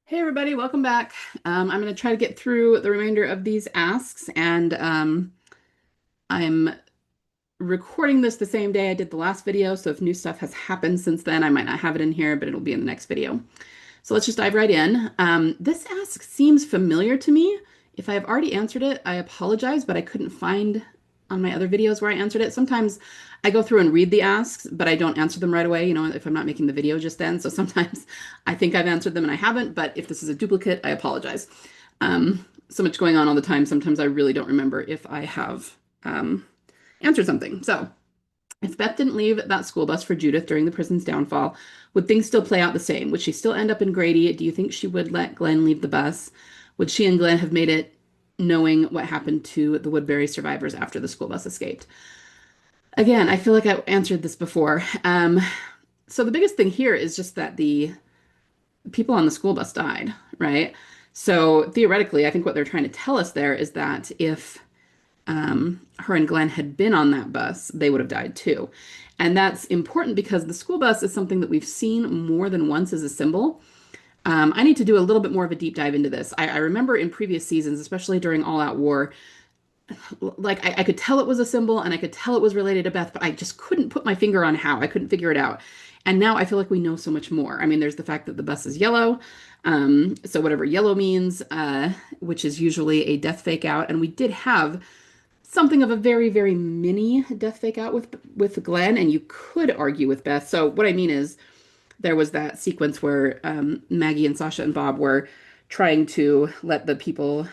Hey everybody, welcome back. I'm going to try to get through the remainder of these asks, and I'm recording this the same day I did the last video, so if new stuff has happened since then, I might not have it in here, but it'll be in the next video. So let's just dive right in. This ask seems familiar to me. If I've already answered it, I apologize, but I couldn't find on my other videos where I answered it. Sometimes I go through and read the asks, but I don't answer them right away, if I'm not making the video just then. So sometimes I think I've answered them and I haven't, but if this is a duplicate, I apologize. So much going on all the time. Sometimes I really don't remember if I have answered something. So if Beth didn't leave that school bus for Judith during the prison's downfall, would things still play out the same? Would she still end up in Grady? Do you think she would let Glenn leave the bus? Would she and Glenn have made it knowing what happened to the Woodbury survivors after the school bus escaped? Again, I feel like I answered this before. So the biggest thing here is just that the people on the school bus died, right? So theoretically, I think what they're trying to tell us there is that if her and Glenn had been on that bus, they would have died too. And that's important because the school bus is something that we've seen more than once as a symbol. I need to do a little bit more of a deep dive into this. I remember in previous seasons, especially during All Out War, like I could tell it was a symbol and I could tell it was related to Beth, but I just couldn't put my finger on how. I couldn't figure it out. And now I feel like we know so much more. I mean, there's the fact that the bus is yellow. So whatever yellow means, which is usually a death fake out. And we did have something of a very, very mini death fake out with Glenn, and you could argue with Beth. So what I mean is there was that sequence where Maggie and Sasha and Bob were trying to let the people,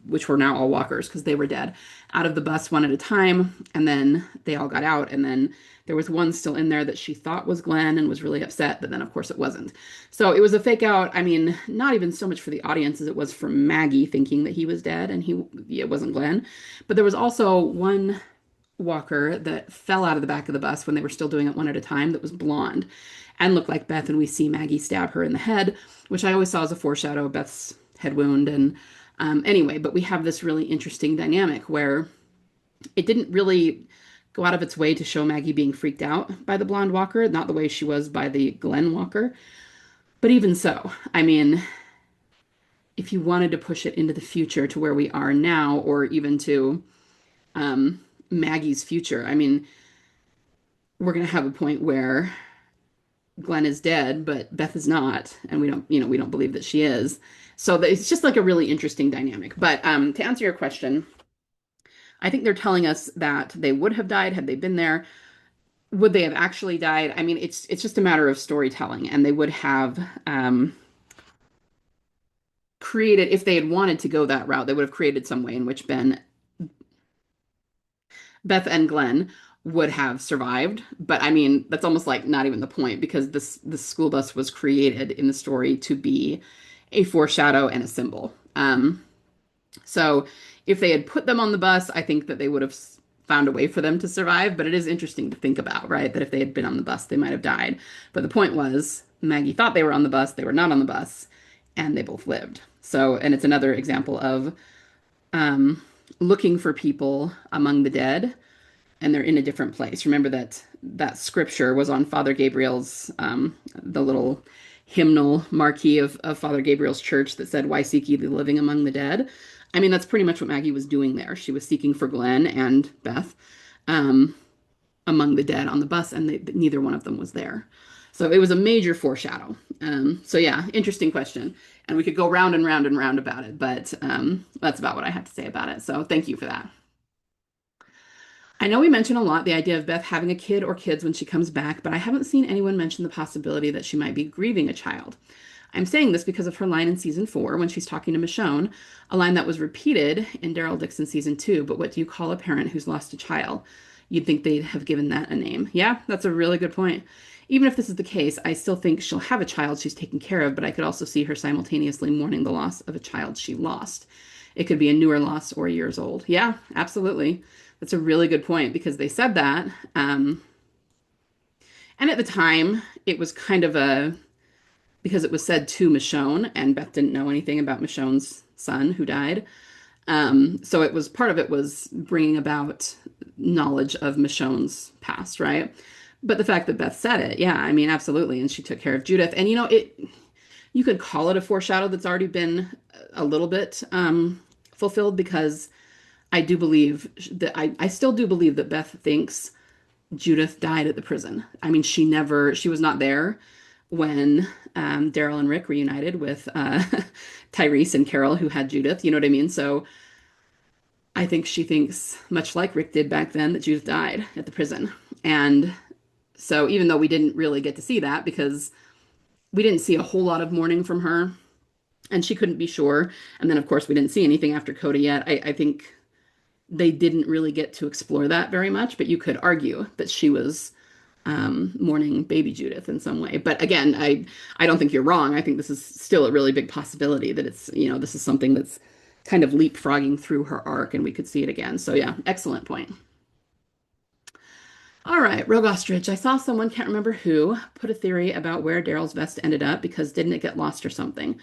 which were now all walkers because they were dead, out of the bus one at a time, and then they all got out, and then there was one still in there that she thought was Glenn and was really upset, but then of course it wasn't. So it was a fake out. I mean, not even so much for the audience as it was for Maggie thinking that he was dead and it wasn't Glenn. But there was also one walker that fell out of the back of the bus when they were still doing it one at a time that was blonde and looked like Beth, and we see Maggie stab her in the head, which I always saw as a foreshadow of Beth's head wound. And anyway, but we have this really interesting dynamic where it didn't really go out of its way to show Maggie being freaked out by the blonde walker, not the way she was by the Glenn walker. But even so, I mean, if you wanted to push it into the future to where we are now, or even to Maggie's future, I mean, we're going to have a point where Glenn is dead, but Beth is not, and we don't believe that she is. So it's just like a really interesting dynamic. But to answer your question, I think they're telling us that they would have died had they been there. Would they have actually died? I mean, it's just a matter of storytelling, and they would have created, if they had wanted to go that route, they would have created some way in which Beth and Glenn would have survived. But I mean, that's almost like not even the point because this school bus was created in the story to be a foreshadow and a symbol. So if they had put them on the bus, I think that they would have found a way for them to survive. But it is interesting to think about, right? That if they had been on the bus, they might have died. But the point was, Maggie thought they were on the bus, they were not on the bus, and they both lived. So, and it's another example of looking for people among the dead, and they're in a different place. Remember that scripture was on Father Gabriel's, the little hymnal marquee of Father Gabriel's church that said, "Why seek ye the living among the dead?" I mean, that's pretty much what Maggie was doing there. She was seeking for Glenn and Beth among the dead on the bus, and neither one of them was there. So it was a major foreshadow. So yeah, interesting question. And we could go round and round and round about it, but that's about what I have to say about it. So thank you for that. I know we mention a lot the idea of Beth having a kid or kids when she comes back, but I haven't seen anyone mention the possibility that she might be grieving a child. I'm saying this because of her line in season 4 when she's talking to Michonne, a line that was repeated in Daryl Dixon season 2. But what do you call a parent who's lost a child? You'd think they'd have given that a name. Yeah, that's a really good point. Even if this is the case, I still think she'll have a child she's taking care of, but I could also see her simultaneously mourning the loss of a child she lost. It could be a newer loss or years old. Yeah, absolutely. That's a really good point because they said that. And at the time, it was kind of because it was said to Michonne, and Beth didn't know anything about Michonne's son who died. So it was part of it was bringing about knowledge of Michonne's past, right? But the fact that Beth said it, yeah, I mean, absolutely. And she took care of Judith. And You could call it a foreshadow that's already been a little bit fulfilled, because I do believe that I still do believe that Beth thinks Judith died at the prison. I mean, she was not there when Daryl and Rick reunited with Tyrese and Carol, who had Judith. You know what I mean? So I think she thinks, much like Rick did back then, that Judith died at the prison. And so even though we didn't really get to see that because we didn't see a whole lot of mourning from her, and she couldn't be sure. And then, of course, we didn't see anything after Coda yet. I think they didn't really get to explore that very much, but you could argue that she was mourning baby Judith in some way. But again, I don't think you're wrong. I think this is still a really big possibility that it's, this is something that's kind of leapfrogging through her arc and we could see it again. So yeah, excellent point. All right, Rogue Ostrich. I saw someone, can't remember who, put a theory about where Daryl's vest ended up because didn't it get lost or something?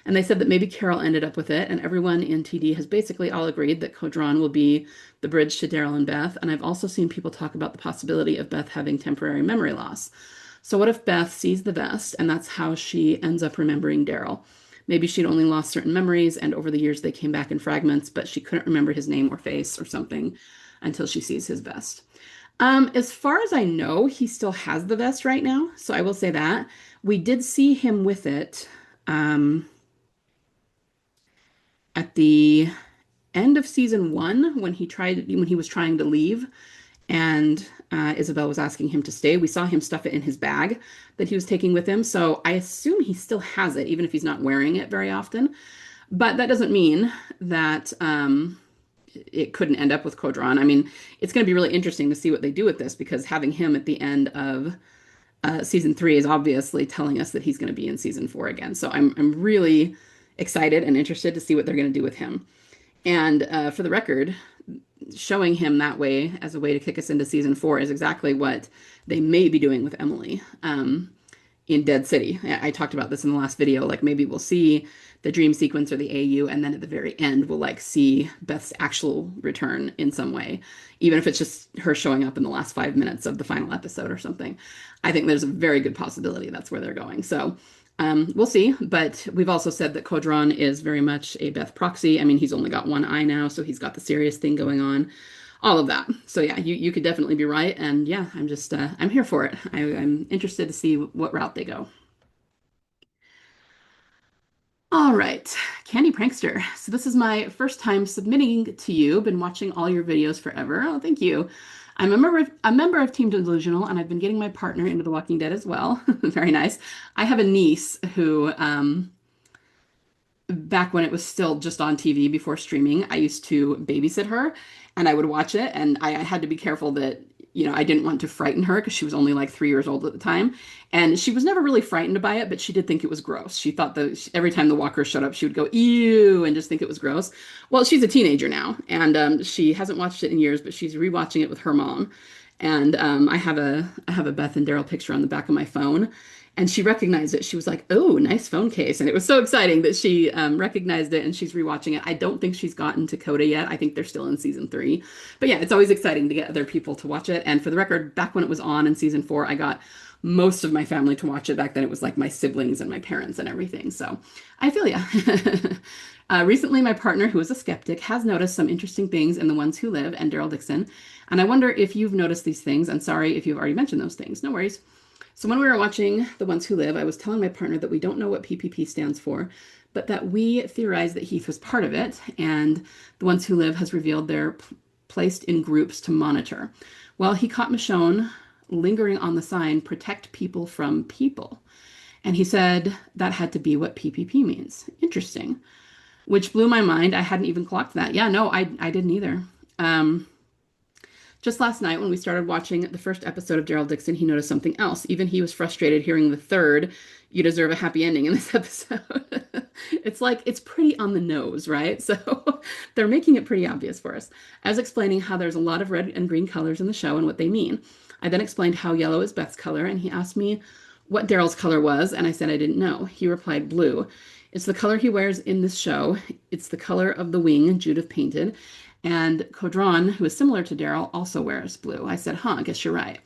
And they said that maybe Carol ended up with it, and everyone in TD has basically all agreed that Codron will be the bridge to Daryl and Beth. And I've also seen people talk about the possibility of Beth having temporary memory loss. So what if Beth sees the vest and that's how she ends up remembering Daryl? Maybe she'd only lost certain memories, and over the years they came back in fragments, but she couldn't remember his name or face or something until she sees his vest. As far as I know, he still has the vest right now, so I will say that. We did see him with it at the end of season 1 when he was trying to leave, and Isabel was asking him to stay. We saw him stuff it in his bag that he was taking with him, so I assume he still has it, even if he's not wearing it very often. But that doesn't mean that it couldn't end up with Codron. I mean, it's going to be really interesting to see what they do with this, because having him at the end of season 3 is obviously telling us that he's going to be in season 4 again. So I'm really excited and interested to see what they're going to do with him. And for the record, showing him that way as a way to kick us into season 4 is exactly what they may be doing with Emily in Dead City. I talked about this in the last video. Like, maybe we'll see the dream sequence or the AU, and then at the very end we'll like see Beth's actual return in some way, even if it's just her showing up in the last 5 minutes of the final episode or something. I think there's a very good possibility that's where they're going. So we'll see. But we've also said that Codron is very much a Beth proxy. I mean, he's only got one eye now, so he's got the serious thing going on. All of that. So yeah, you could definitely be right. And yeah, I'm just, I'm here for it. I'm interested to see what route they go. All right, Candy Prankster. So this is my first time submitting to you. Been watching all your videos forever. Oh, thank you. I'm a member of Team Delusional, and I've been getting my partner into The Walking Dead as well. Very nice. I have a niece who, back when it was still just on TV before streaming, I used to babysit her, and I would watch it, and I had to be careful that, I didn't want to frighten her because she was only like 3 years old at the time. And she was never really frightened by it, but she did think it was gross. She thought that every time the walker showed up, she would go, ew, and just think it was gross. Well, she's a teenager now, and she hasn't watched it in years, but she's rewatching it with her mom. And I have a Beth and Daryl picture on the back of my phone. And she recognized it. She was like, oh, nice phone case. And it was so exciting that she recognized it, and she's rewatching it. I don't think she's gotten to Coda yet. I think they're still in season 3. But yeah, it's always exciting to get other people to watch it. And for the record, back when it was on in season 4, I got most of my family to watch it. Back then it was like my siblings and my parents and everything. So I feel ya. Recently, my partner, who is a skeptic, has noticed some interesting things in The Ones Who Live and Daryl Dixon. And I wonder if you've noticed these things. And sorry if you've already mentioned those things. No worries. So when we were watching The Ones Who Live, I was telling my partner that we don't know what PPP stands for, but that we theorized that Heath was part of it, and The Ones Who Live has revealed they're placed in groups to monitor. Well, he caught Michonne lingering on the sign, protect people from people. And he said that had to be what PPP means. Interesting. Which blew my mind. I hadn't even clocked that. Yeah, no, I didn't either. Just last night, when we started watching the first episode of Daryl Dixon, he noticed something else. Even he was frustrated hearing the third, you deserve a happy ending in this episode. It's like, it's pretty on the nose, right? So they're making it pretty obvious for us. I was explaining how there's a lot of red and green colors in the show and what they mean. I then explained how yellow is Beth's color, and he asked me what Daryl's color was, and I said I didn't know. He replied blue. It's the color he wears in this show. It's the color of the wing Judith painted. And Codron, who is similar to Daryl, also wears blue. I said, I guess you're right.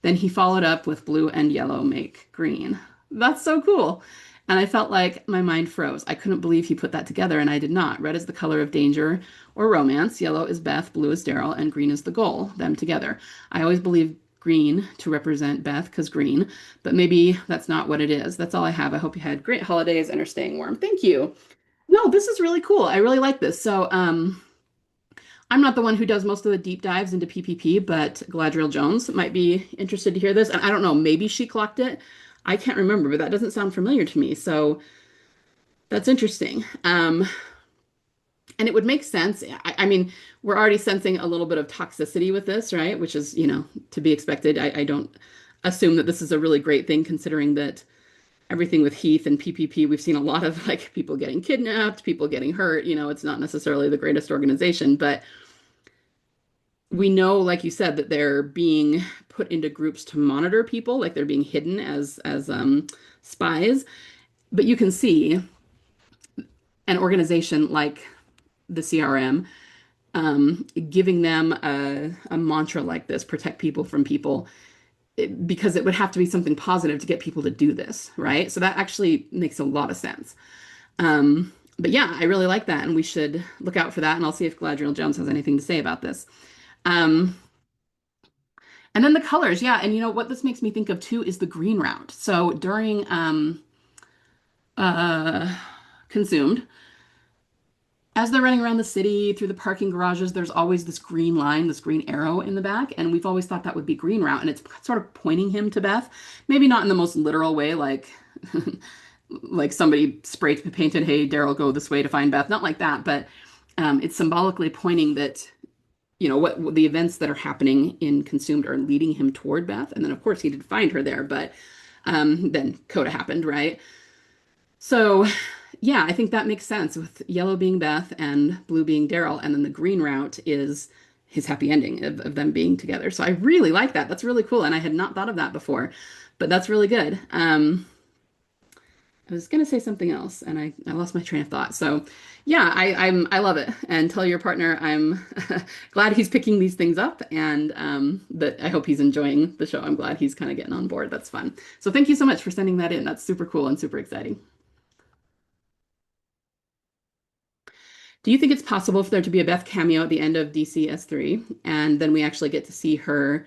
Then he followed up with blue and yellow make green. That's so cool. And I felt like my mind froze. I couldn't believe he put that together, and I did not. Red is the color of danger or romance, yellow is Beth, blue is Daryl, and green is the goal, them together. I always believe green to represent Beth because green, but maybe that's not what it is. That's all I have. I hope you had great holidays and are staying warm. Thank you. No, this is really cool. I really like this. So, I'm not the one who does most of the deep dives into PPP, but Galadriel Jones might be interested to hear this. And I don't know, maybe she clocked it. I can't remember, but that doesn't sound familiar to me. So that's interesting. And it would make sense. I mean, we're already sensing a little bit of toxicity with this, right? Which is, to be expected. I don't assume that this is a really great thing, considering that everything with Heath and PPP, we've seen a lot of like people getting kidnapped, people getting hurt. It's not necessarily the greatest organization, but we know, like you said, that they're being put into groups to monitor people, like they're being hidden as spies. But you can see an organization like the CRM giving them a mantra like this, protect people from people, because it would have to be something positive to get people to do this, right? So that actually makes a lot of sense. But yeah, I really like that, and we should look out for that, and I'll see if Galadriel Jones has anything to say about this. Um, and then the colors, yeah, and what this makes me think of too is the Greenroute. So during uh, Consumed, as they're running around the city through the parking garages, there's always this green line, this green arrow in the back, and we've always thought that would be Greenroute, and it's sort of pointing him to Beth. Maybe not in the most literal way, like like somebody spray painted, "Hey, Daryl, go this way to find Beth." Not like that, but it's symbolically pointing that what the events that are happening in Consumed are leading him toward Beth, and then of course he did find her there, but then Coda happened, right? So, yeah, I think that makes sense with yellow being Beth and blue being Daryl, and then the green route is his happy ending of them being together. So I really like that. That's really cool, and I had not thought of that before, but that's really good. I was gonna say something else, and I lost my train of thought. So, yeah, I love it, and tell your partner I'm glad he's picking these things up, and that I hope he's enjoying the show. I'm glad he's kind of getting on board. That's fun. So thank you so much for sending that in. That's super cool and super exciting. Do you think it's possible for there to be a Beth cameo at the end of DCS3, and then we actually get to see her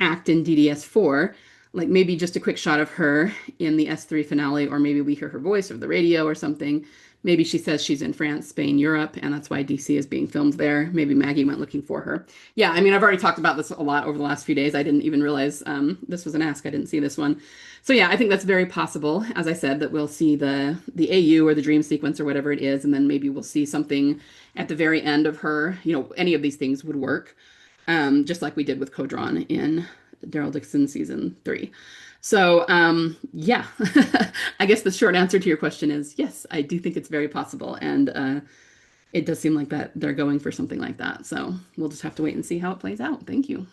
act in DDS4? Like maybe just a quick shot of her in the S3 finale, or maybe we hear her voice over the radio or something. Maybe she says she's in France, Spain, Europe, and that's why DC is being filmed there. Maybe Maggie went looking for her. Yeah, I mean, I've already talked about this a lot over the last few days. I didn't even realize this was an ask. I didn't see this one. So yeah, I think that's very possible. As I said, that we'll see the AU or the dream sequence or whatever it is, and then maybe we'll see something at the very end of her. Any of these things would work, just like we did with Codron in Daryl Dixon season 3. So, yeah, I guess the short answer to your question is yes, I do think it's very possible. And it does seem like that they're going for something like that. So we'll just have to wait and see how it plays out. Thank you.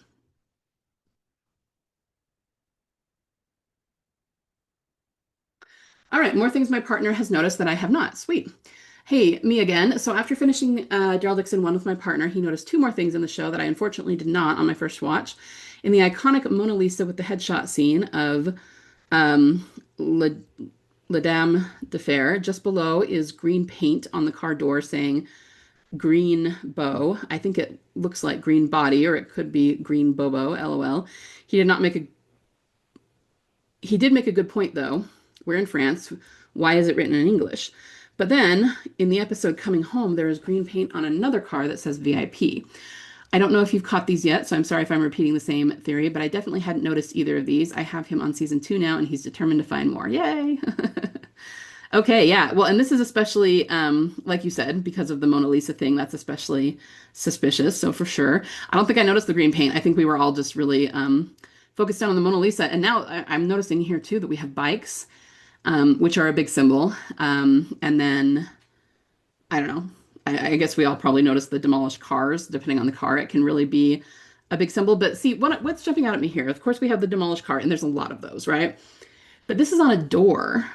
All right, more things my partner has noticed that I have not. Sweet. Hey, me again. So after finishing Daryl Dixon 1 with my partner, he noticed 2 more things in the show that I unfortunately did not on my first watch. In the iconic Mona Lisa with the headshot scene of La, La Dame de Fer, just below is green paint on the car door saying green bow. I think it looks like green body, or it could be green bobo, lol. He did not make a he did make a good point, though. We're in France. Why is it written in English? But then in the episode Coming Home, there is green paint on another car that says VIP. I don't know if you've caught these yet, so I'm sorry if I'm repeating the same theory, but I definitely hadn't noticed either of these. I have him on season 2 now, and he's determined to find more. Yay! Okay, yeah. Well, and this is especially, like you said, because of the Mona Lisa thing, that's especially suspicious. So for sure. I don't think I noticed the green paint. I think we were all just really focused on the Mona Lisa. And now I'm noticing here too that we have bikes, which are a big symbol. And then, I don't know, I guess we all probably noticed the demolished cars. Depending on the car, it can really be a big symbol. But see, what's jumping out at me here? Of course, we have the demolished car, and there's a lot of those, right? But this is on a door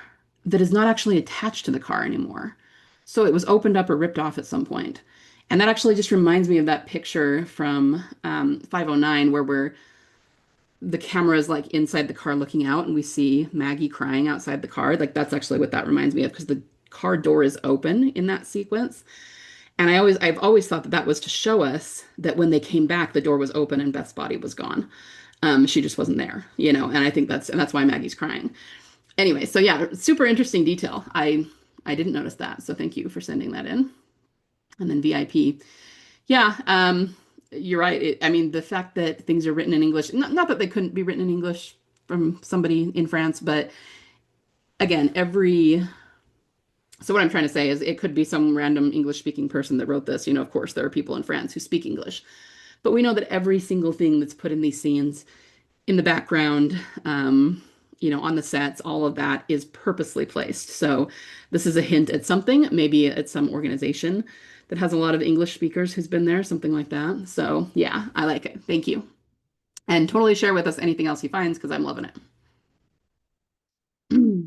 that is not actually attached to the car anymore. So it was opened up or ripped off at some point. And that actually just reminds me of that picture from 509 where we're the camera is like inside the car looking out and we see Maggie crying outside the car. Like that's actually what that reminds me of because the car door is open in that sequence. And I've always thought that that was to show us that when they came back, the door was open and Beth's body was gone. She just wasn't there, you know, and I think that's why Maggie's crying. Anyway, so yeah, super interesting detail. I didn't notice that. So thank you for sending that in. And then VIP. Yeah, you're right. I mean, the fact that things are written in English, not that they couldn't be written in English from somebody in France, but again, so what I'm trying to say is it could be some random English speaking person that wrote this. You know, of course, there are people in France who speak English, but we know that every single thing that's put in these scenes in the background, on the sets, all of that is purposely placed. So this is a hint at something, maybe it's some organization that has a lot of English speakers who's been there, something like that. So yeah, I like it. Thank you. And totally share with us anything else he finds because I'm loving it.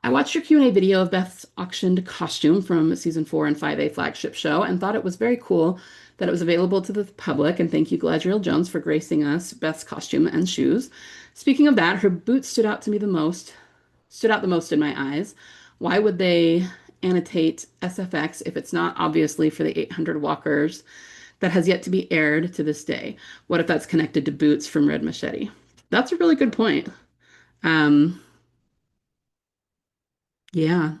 I watched your Q&A video of Beth's auctioned costume from season 4 and 5A flagship show and thought it was very cool that it was available to the public. And thank you, Galadriel Jones, for gracing us Beth's costume and shoes. Speaking of that, her boots stood out the most in my eyes. Why would they annotate SFX if it's not obviously for the 800 walkers that has yet to be aired to this day? What if that's connected to boots from Red Machete? That's a really good point. Um, yeah.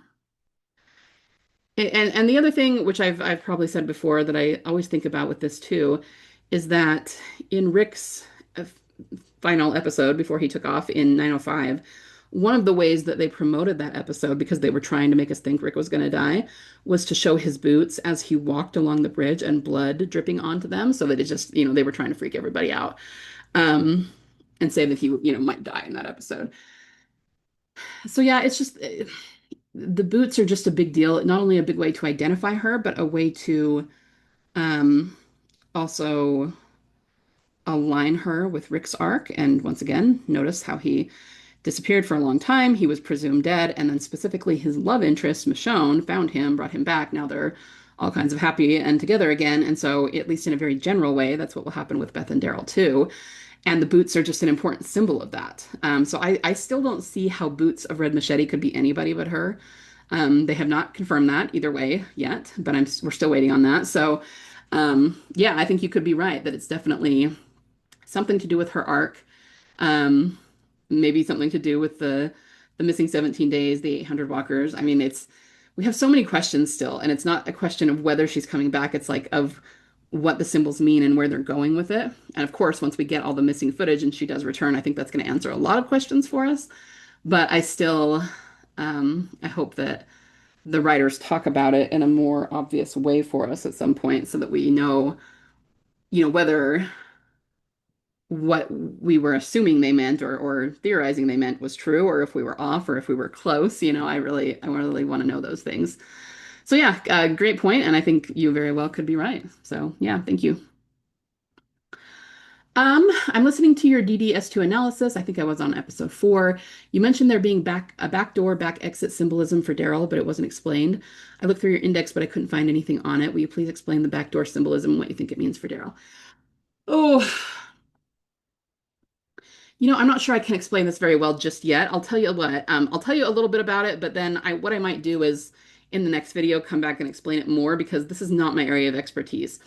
And the other thing, which I've probably said before, that I always think about with this too, is that in Rick's uh, final episode before he took off in 905, one of the ways that they promoted that episode, because they were trying to make us think Rick was going to die, was to show his boots as he walked along the bridge and blood dripping onto them, so that it just, they were trying to freak everybody out, um, and say that he, might die in that episode. So yeah, it's just the boots are just a big deal. Not only a big way to identify her, but a way to um, also align her with Rick's arc. And once again, notice how he disappeared for a long time. He was presumed dead, and then specifically his love interest, Michonne, found him, brought him back. Now they're all kinds of happy and together again. And so, at least in a very general way, that's what will happen with Beth and Daryl too. And the boots are just an important symbol of that. So I still don't see how boots of Red Machete could be anybody but her. They have not confirmed that either way yet, but we're still waiting on that. So yeah, I think you could be right that it's definitely something to do with her arc. Um, Maybe something to do with the missing 17 days, the 800 walkers. I mean, we have so many questions still, and it's not a question of whether she's coming back. It's like of what the symbols mean and where they're going with it. And of course, once we get all the missing footage and she does return, I think that's going to answer a lot of questions for us. But I still, I hope that the writers talk about it in a more obvious way for us at some point so that we know, whether what we were assuming they meant or theorizing they meant was true, or if we were off or if we were close. I really want to know those things. So yeah, great point, and I think you very well could be right. So yeah, thank you. I'm listening to your DDS2 analysis. I think I was on episode 4. You mentioned there being a backdoor, back exit symbolism for Daryl, but it wasn't explained. I looked through your index, but I couldn't find anything on it. Will you please explain the backdoor symbolism and what you think it means for Daryl? Oh, I'm not sure I can explain this very well just yet. I'll tell you what, I'll tell you a little bit about it, but then what I might do is in the next video come back and explain it more because this is not my area of expertise.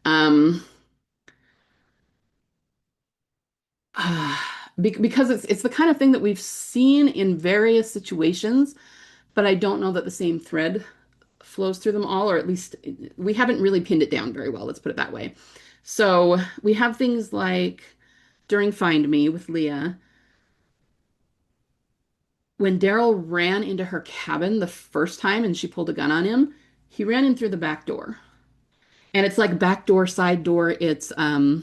Um, because it's the kind of thing that we've seen in various situations, but I don't know that the same thread flows through them all, or at least we haven't really pinned it down very well, let's put it that way. So we have things like during Find Me with Leah, when Daryl ran into her cabin the first time and she pulled a gun on him, he ran in through the back door. And it's like back door, side door. I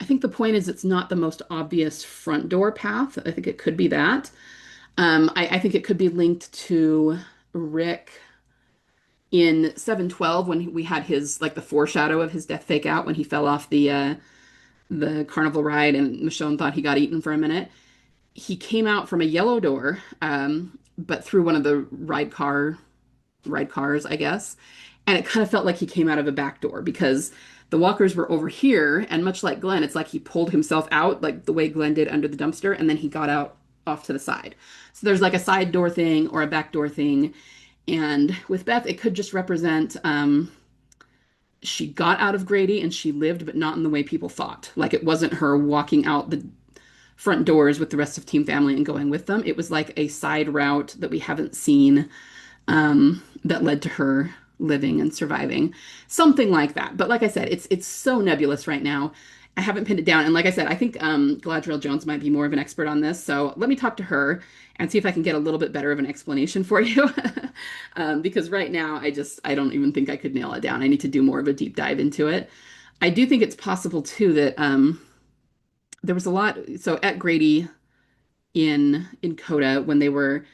think the point is it's not the most obvious front door path. I think it could be that. I think it could be linked to Rick in 712 when we had his like the foreshadow of his death fake out when he fell off the carnival ride and Michonne thought he got eaten for a minute. He came out from a yellow door, but through one of the ride cars, I guess. And it kind of felt like he came out of a back door because The walkers were over here, and much like Glenn, it's like he pulled himself out, like the way Glenn did under the dumpster, and then he got out off to the side. So there's like a side door thing or a back door thing. And with Beth, it could just represent she got out of Grady and she lived, but not in the way people thought. Like it wasn't her walking out the front doors with the rest of Team Family and going with them. It was like a side route that we haven't seen that led to her living and surviving, something like that. But like I said, it's so nebulous right now. I haven't pinned it down, and like I said, I think Galadriel Jones might be more of an expert on this. So let me talk to her and see if I can get a little bit better of an explanation for you. Because right now, I don't even think I could nail it down. I need to do more of a deep dive into it. I do think it's possible too that there was a lot. So at Grady in Coda, when they were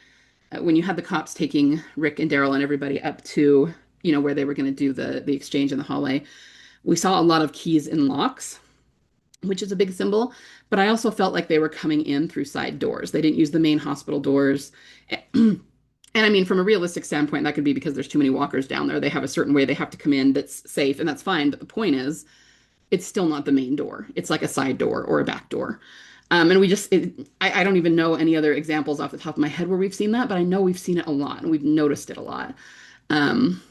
when you had the cops taking Rick and Daryl and everybody up to, where they were going to do the exchange in the hallway, we saw a lot of keys in locks, which is a big symbol. But I also felt like they were coming in through side doors. They didn't use the main hospital doors. And I mean, from a realistic standpoint, that could be because there's too many walkers down there. They have a certain way they have to come in that's safe, and that's fine. But the point is, it's still not the main door. It's like a side door or a back door. And I don't even know any other examples off the top of my head where we've seen that, but I know we've seen it a lot and we've noticed it a lot. Um,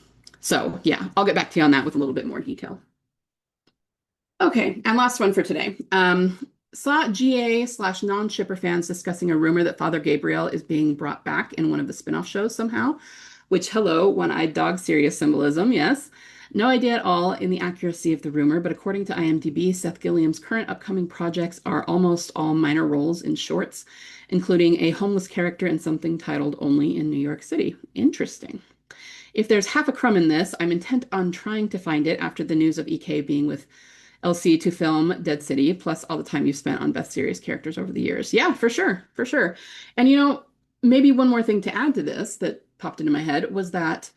so yeah, I'll get back to you on that with a little bit more detail. Okay, and last one for today. Saw GA/ non-shipper fans discussing a rumor that Father Gabriel is being brought back in one of the spin-off shows somehow, which, hello, one-eyed dog, serious symbolism, yes. No idea at all in the accuracy of the rumor, but according to IMDb, Seth Gilliam's current upcoming projects are almost all minor roles in shorts, including a homeless character in something titled Only in New York City. Interesting. If there's half a crumb in this, I'm intent on trying to find it after the news of EK being with LC to film Dead City, plus all the time you've spent on Beth series characters over the years. Yeah, for sure, for sure. And maybe one more thing to add to this that popped into my head was that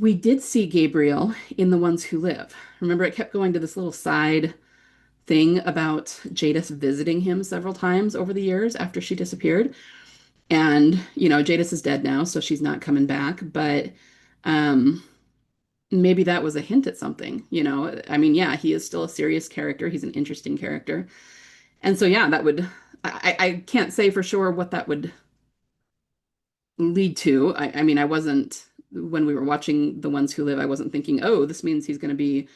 we did see Gabriel in The Ones Who Live. Remember, it kept going to this little side thing about Jadis visiting him several times over the years after she disappeared. And, Jadis is dead now, so she's not coming back. But maybe that was a hint at something. I mean, yeah, he is still a serious character. He's an interesting character. And so, yeah, I can't say for sure what that would lead to. I mean, when we were watching The Ones Who Live, I wasn't thinking, oh, this means he's going to be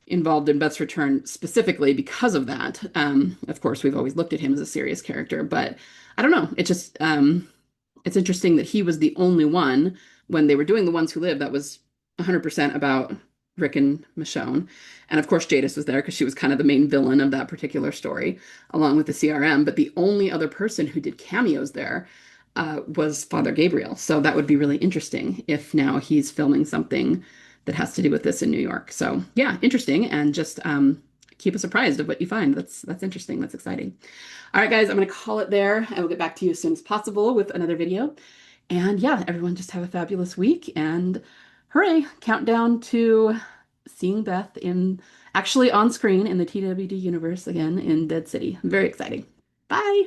involved in Beth's return specifically because of that. Of course, we've always looked at him as a serious character, but I don't know. It's just, it's interesting that he was the only one when they were doing The Ones Who Live that was 100% about Rick and Michonne. And of course, Jadis was there because she was kind of the main villain of that particular story, along with the CRM. But the only other person who did cameos there was Father Gabriel. So that would be really interesting if now he's filming something that has to do with this in New York. So yeah, interesting. And just keep us surprised of what you find. That's interesting. That's exciting. All right, guys, I'm going to call it there. I will get back to you as soon as possible with another video. And yeah, everyone just have a fabulous week. And hooray, countdown to seeing Beth actually on screen in the TWD universe again in Dead City. Very exciting. Bye.